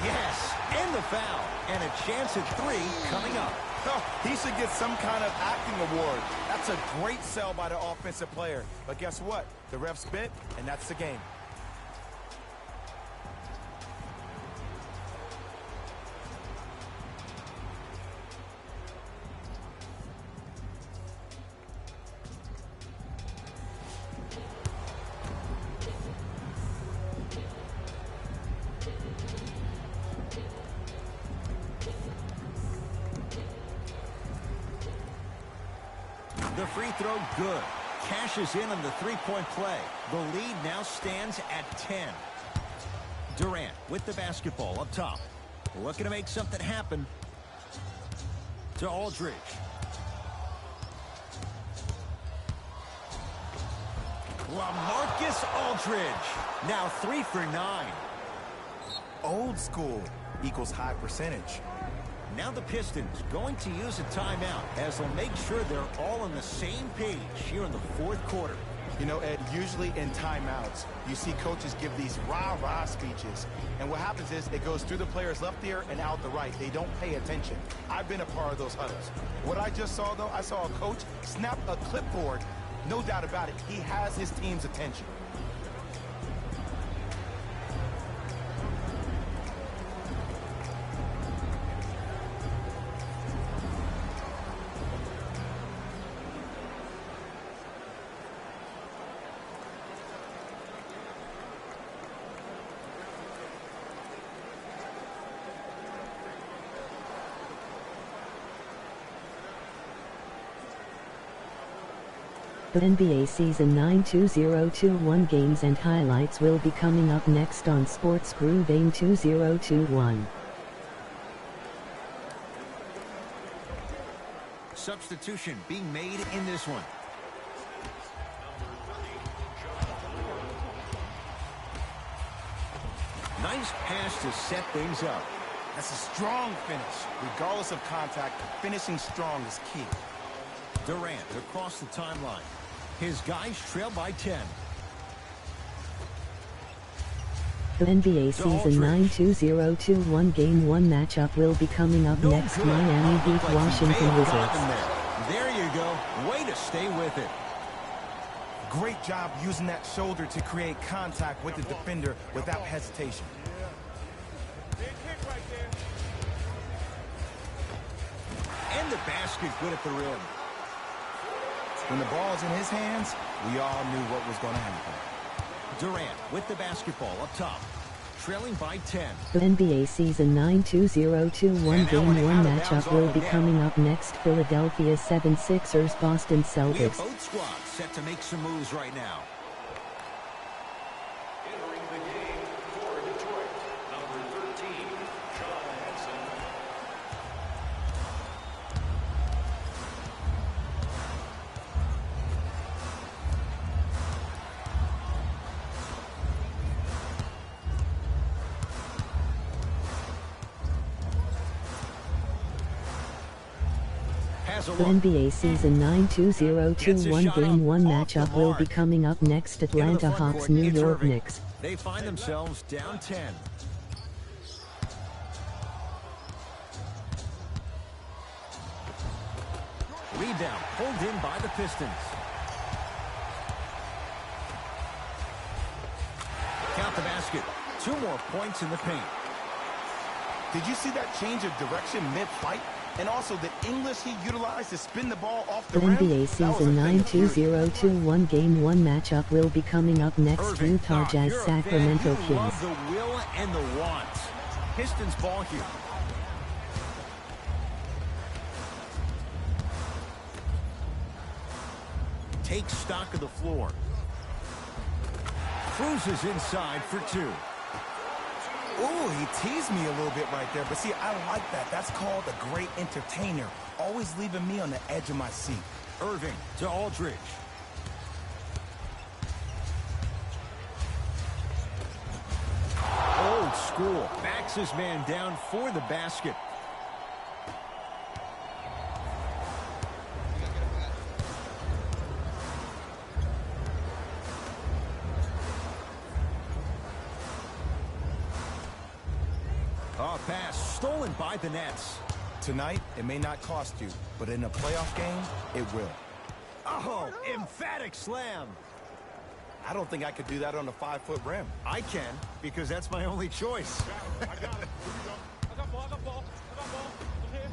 Yes, and the foul. And a chance at 3 coming up. Oh, he should get some kind of acting award. That's a great sell by the offensive player. But guess what? The ref spit, and that's the game. The free throw good. Cashes in on the three-point play. The lead now stands at 10. Durant with the basketball up top. Looking to make something happen. To Aldridge. LaMarcus Aldridge. Now 3 for 9. Old school equals high percentage. Now the Pistons going to use a timeout as they'll make sure they're all on the same page here in the fourth quarter. You know, Ed, usually in timeouts, you see coaches give these rah-rah speeches. And what happens is it goes through the player's left ear and out the right. They don't pay attention. I've been a part of those huddles. What I just saw, though, I saw a coach snap a clipboard. No doubt about it. He has his team's attention. The NBA Season 9 2021 games and highlights will be coming up next on Sports Groove AIM 2021. Substitution being made in this one. Nice pass to set things up. That's a strong finish. Regardless of contact, finishing strong is key. Durant across the timeline. His guys trail by 10. The NBA Season 9 2021 Game 1 matchup will be coming up next. Good. Miami beat Washington Wizards. There you go. Way to stay with it. Great job using that shoulder to create contact with the defender without hesitation. And the basket good at the rim. When the ball's in his hands, we all knew what was going to happen. Durant with the basketball up top. Trailing by 10. The NBA Season 9 2021 Game 1 matchup will be coming up next. Philadelphia 76ers Boston We have Celtics. both squads set to make some moves right now. Entering the game for Detroit, number 13, John Henson. Has a The look. NBA Season 9 2021 Game 1 matchup will be coming up next. Into the Atlanta front Hawks court, New it's York Irving. Knicks. They find themselves down 10. Rebound pulled in by the Pistons. Count the basket. 2 more points in the paint. Did you see that change of direction mid-fight? And also the English he utilized to spin the ball off the The rim? NBA That was a Season thing 9 of beauty. 2021 Game 1 matchup will be coming up next. Irving, Utah Jazz you're a fan. Sacramento You Kings. love the will and the wants. Pistons ball here. Takes stock of the floor. Cruises inside for 2. Ooh, he teased me a little bit right there. But see, I like that. That's called a great entertainer. Always leaving me on the edge of my seat. Irving to Aldridge. Old school. Backs his man down for the basket. pass stolen by the Nets. Tonight, it may not cost you, but in a playoff game, it will. Oh, emphatic slam. I don't think I could do that on a 5-foot rim. I can, because that's my only choice. I got it. Here we go. I got ball. Okay.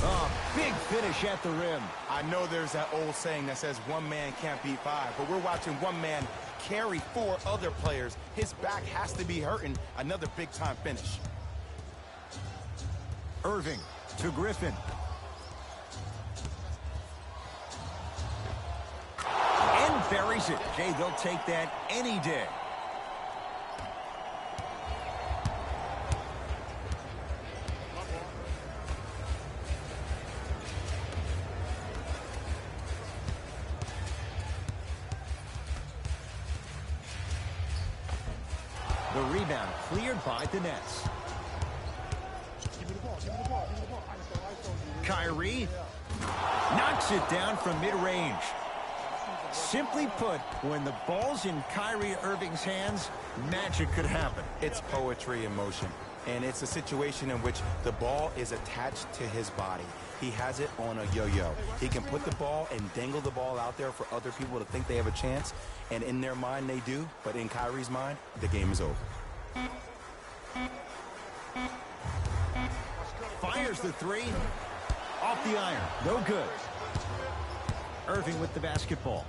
Oh, big finish at the rim. I know there's that old saying that says one man can't beat five, but we're watching one man carry 4 other players. His back has to be hurting. Another big-time finish. Irving to Griffin. And buries it. Jay, they'll take that any day. The rebound cleared by the Nets. Kyrie knocks it down from mid-range. Simply put, when the ball's in Kyrie Irving's hands, magic could happen. It's poetry in motion, and it's a situation in which the ball is attached to his body. He has it on a yo-yo. He can put the ball and dangle the ball out there for other people to think they have a chance, and in their mind they do, but in Kyrie's mind, the game is over. Fires the three. Off the iron. No good. Irving with the basketball.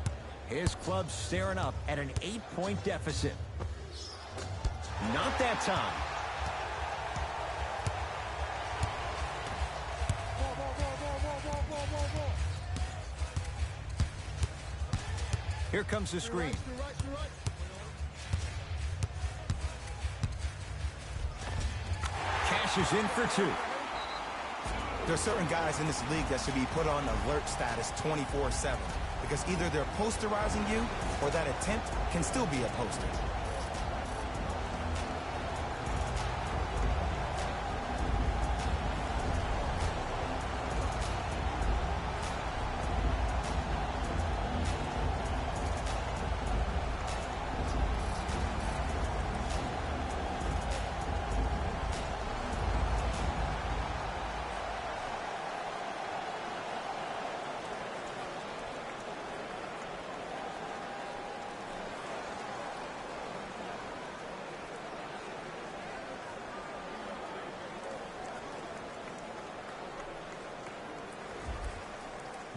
His club's staring up at an 8-point deficit. Not that time. Here comes the screen. Cashes in for 2. There are certain guys in this league that should be put on alert status 24/7 because either they're posterizing you or that attempt can still be a poster.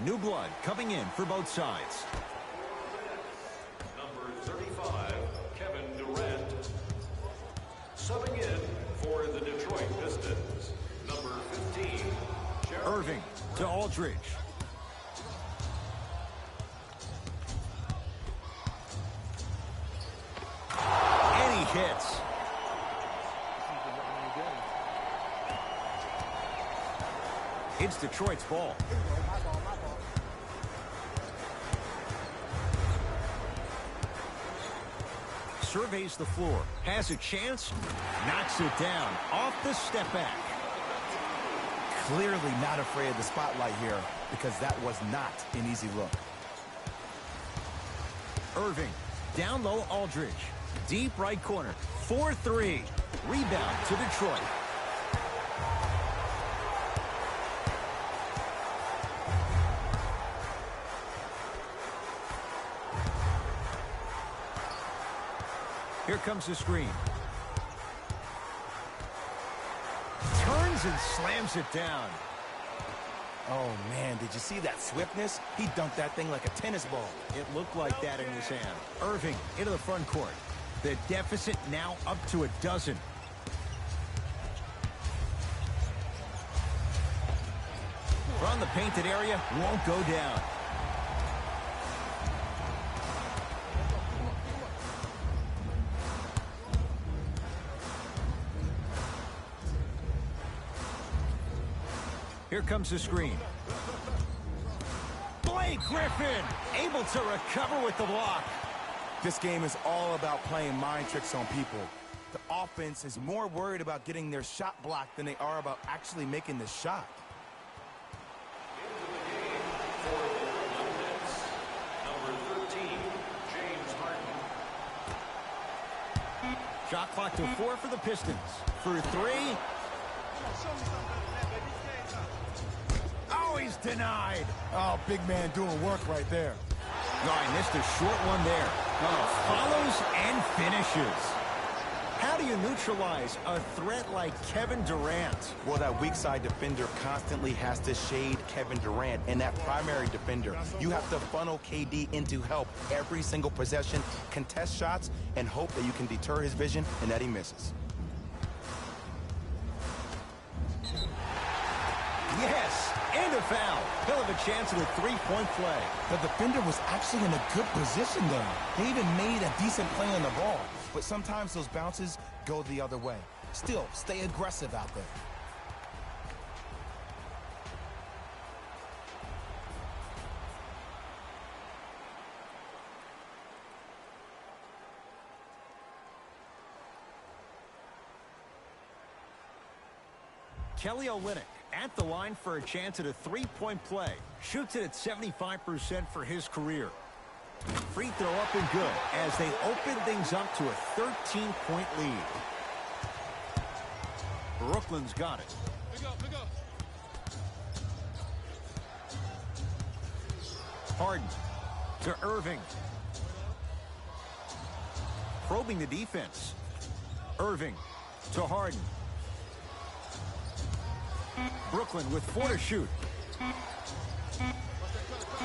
New blood coming in for both sides. Number 35, Kevin Durant. Subbing in for the Detroit Pistons. Number 15, Irving to Aldridge. And he hits. It's Detroit's ball. Surveys the floor, has a chance, knocks it down, off the step back. Clearly not afraid of the spotlight here because that was not an easy look. Irving, down low Aldridge, deep right corner, 4-3, rebound to Detroit. Here comes the screen. Turns and slams it down. Oh, man, did you see that swiftness? He dunked that thing like a tennis ball. It looked like that in his hand. Irving into the front court. The deficit now up to a dozen. From the painted area, won't go down. Here comes the screen. Blake Griffin able to recover with the block. This game is all about playing mind tricks on people. The offense is more worried about getting their shot blocked than they are about actually making the shot. into the game for the Brooklyn Nets. Number 13, James Harden. Shot clock to 4 for the Pistons. For 3. Oh, he's denied. Oh, big man doing work right there. Oh, he missed a short one there. Oh, follows and finishes. How do you neutralize a threat like Kevin Durant? Well, that weak side defender constantly has to shade Kevin Durant, and that primary defender, you have to funnel KD into help every single possession, contest shots, and hope that you can deter his vision and that he misses. Yes, and a foul. He'll have a chance at a three-point play. The defender was actually in a good position there. They even made a decent play on the ball, but sometimes those bounces go the other way. Still, stay aggressive out there. Kelly Olynyk at the line for a chance at a three-point play. Shoots it at 75% for his career. Free throw up and good as they open things up to a 13-point lead. Brooklyn's got it. Pick up. Harden to Irving. Probing the defense. Irving to Harden. Brooklyn with 4 to shoot.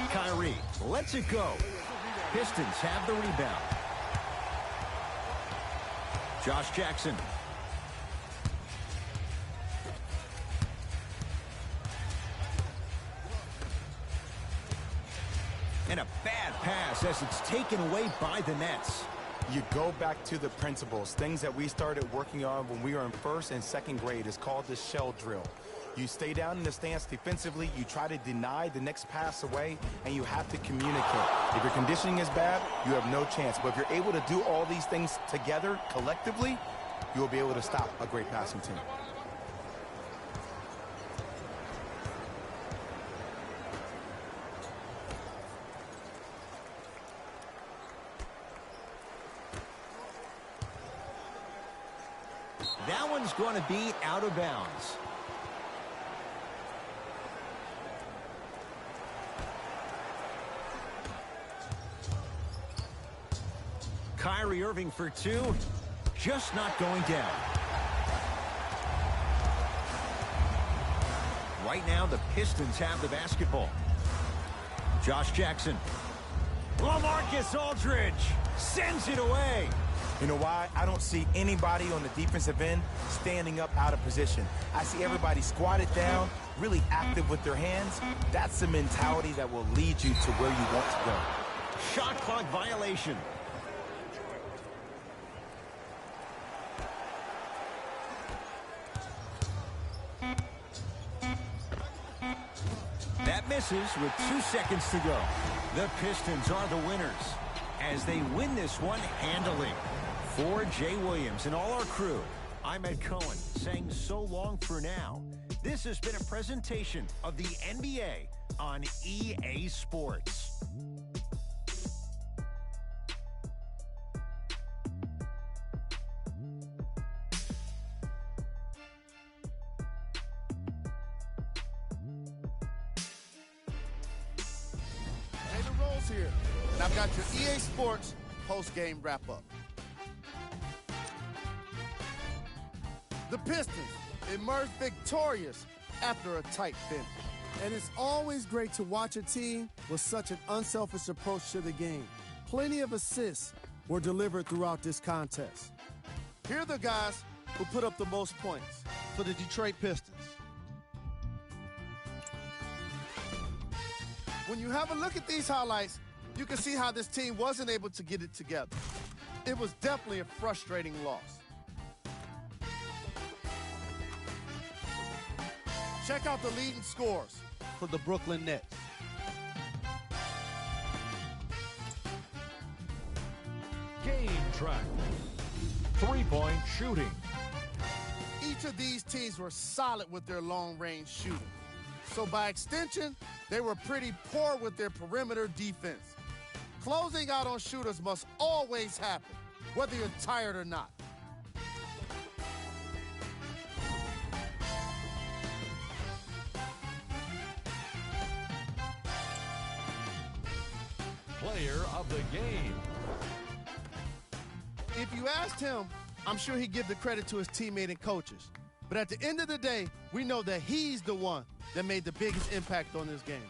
Kyrie lets it go. Pistons have the rebound. Josh Jackson. And a bad pass as it's taken away by the Nets. You go back to the principles, things that we started working on when we were in first and second grade. It's called the shell drill. You stay down in the stance defensively, you try to deny the next pass away, and you have to communicate. If your conditioning is bad, you have no chance. But if you're able to do all these things together, collectively, you'll be able to stop a great passing team. That one's going to be out of bounds. Kyrie Irving for 2. Just not going down. Right now, the Pistons have the basketball. Josh Jackson. LaMarcus Aldridge sends it away. You know why? I don't see anybody on the defensive end standing up out of position. I see everybody squatted down, really active with their hands. That's the mentality that will lead you to where you want to go. Shot clock violation. That misses with 2 seconds to go. The Pistons are the winners as they win this one handily. For Jay Williams and all our crew, I'm Ed Cohen saying so long for now. This has been a presentation of the NBA on EA Sports. David Rose here, and I've got your EA Sports post-game wrap-up. The Pistons emerged victorious after a tight finish. And it's always great to watch a team with such an unselfish approach to the game. Plenty of assists were delivered throughout this contest. Here are the guys who put up the most points for the Detroit Pistons. When you have a look at these highlights, you can see how this team wasn't able to get it together. It was definitely a frustrating loss. Check out the leading scores for the Brooklyn Nets. Game track. Three-point shooting. Each of these teams were solid with their long-range shooting. So by extension, they were pretty poor with their perimeter defense. Closing out on shooters must always happen, whether you're tired or not. Player of the game. If you asked him, I'm sure he'd give the credit to his teammate and coaches. But at the end of the day, we know that he's the one that made the biggest impact on this game.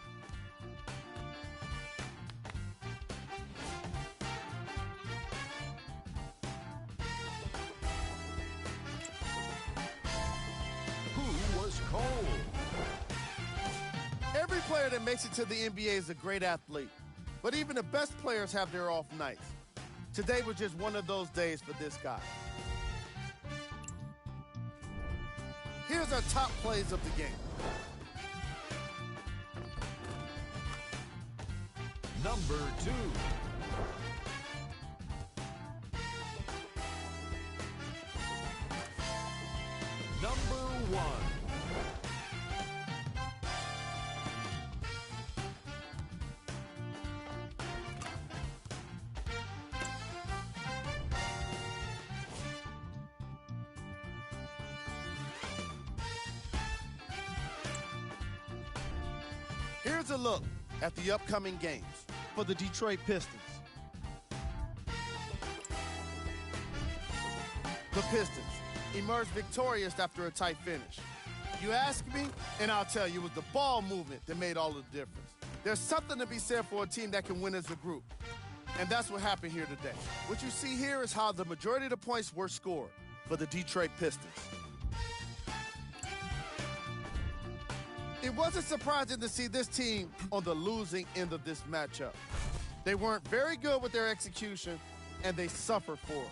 Who was cold? Every player that makes it to the NBA is a great athlete. But even the best players have their off nights. Today was just one of those days for this guy. Here's our top plays of the game. Number 2. Number 1. Here's a look at the upcoming games for the Detroit Pistons. The Pistons emerged victorious after a tight finish. You ask me, and I'll tell you, it was the ball movement that made all the difference. There's something to be said for a team that can win as a group. And that's what happened here today. What you see here is how the majority of the points were scored for the Detroit Pistons. It wasn't surprising to see this team on the losing end of this matchup. They weren't very good with their execution, and they suffered for it.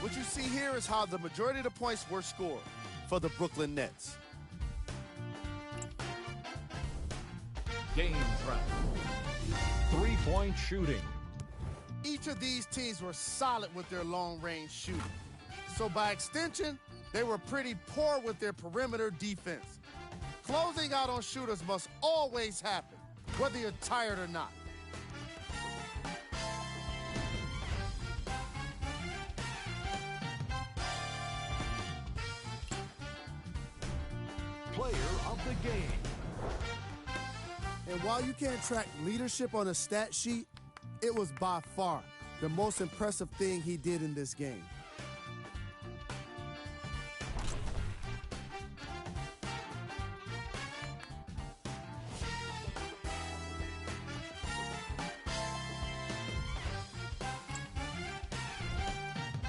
What you see here is how the majority of the points were scored for the Brooklyn Nets. Game track. 3-point shooting. Each of these teams were solid with their long-range shooting. So by extension, they were pretty poor with their perimeter defense. Closing out on shooters must always happen, whether you're tired or not. Player of the game. And while you can't track leadership on a stat sheet, it was by far the most impressive thing he did in this game.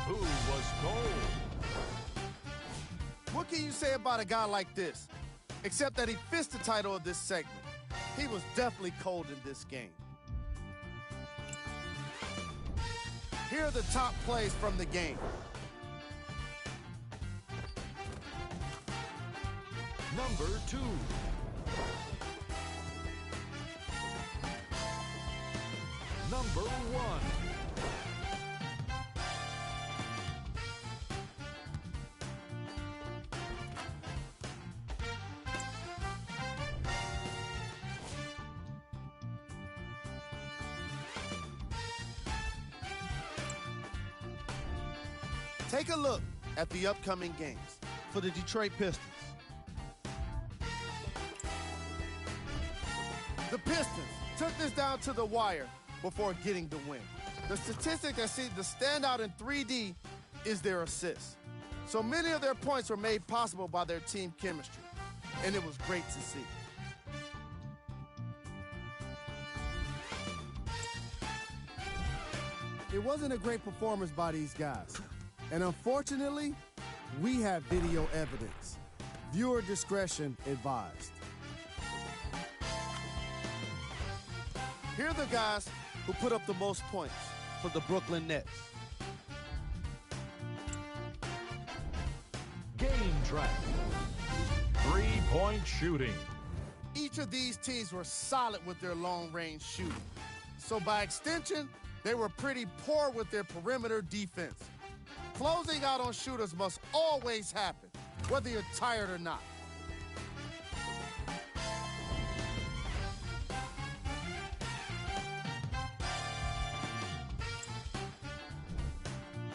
Who was cold? What can you say about a guy like this? Except that he fits the title of this segment. He was definitely cold in this game. Here are the top plays from the game. Number 2. Number 1. Take a look at the upcoming games for the Detroit Pistons. The Pistons took this down to the wire before getting the win. The statistic that seems to stand out in 3D is their assists. So many of their points were made possible by their team chemistry, and it was great to see. It wasn't a great performance by these guys. And unfortunately, we have video evidence. Viewer discretion advised. Here are the guys who put up the most points for the Brooklyn Nets. Game track. 3-point shooting. Each of these teams were solid with their long-range shooting. So by extension, they were pretty poor with their perimeter defense. Closing out on shooters must always happen, whether you're tired or not.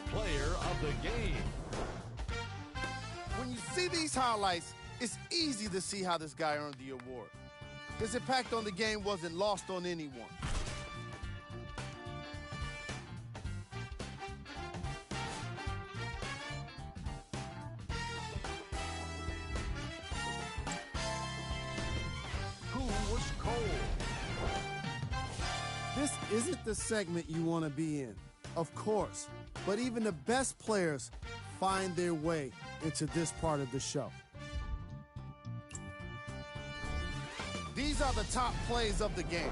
Player of the game. When you see these highlights, it's easy to see how this guy earned the award. His impact on the game wasn't lost on anyone. Who was cold? This isn't the segment you want to be in, of course, but even the best players find their way into this part of the show. These are the top plays of the game.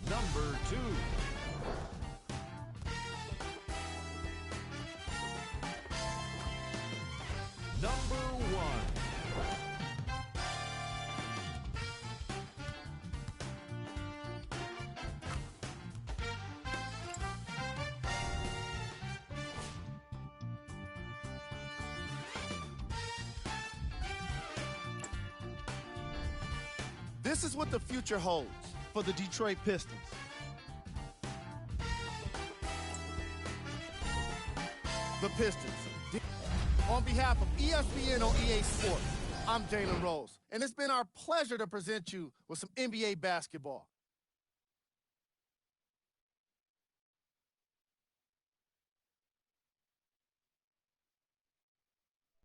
Number 2. Number 1. This is what the future holds for the Detroit Pistons. The Pistons. On behalf of ESPN on EA Sports, I'm Jalen Rose, and it's been our pleasure to present you with some NBA basketball.